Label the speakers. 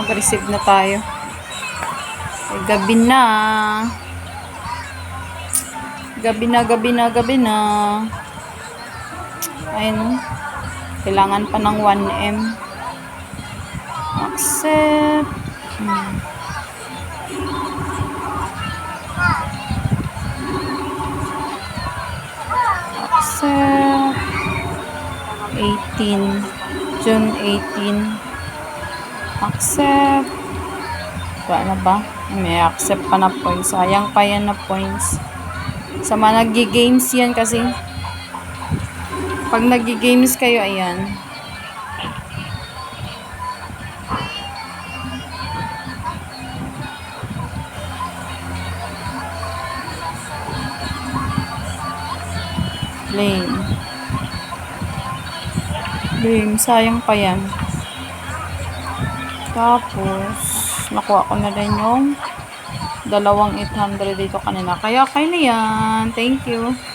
Speaker 1: Mag-receive na tayo. Ay, gabi na. Gabi na. Ayun. Kailangan pa ng 1M. Accept. Accept. 18. June 18. Accept. Wala na ba? May accept pa na points. Sayang pa yan na points. Sa mga nag-games yan kasi. Pag nag-games kayo, ayan. Blame. Sayang pa yan. Tapos, nakuha ko na rin yung 2,800 dito kanina. Kaya, na yan. Thank you.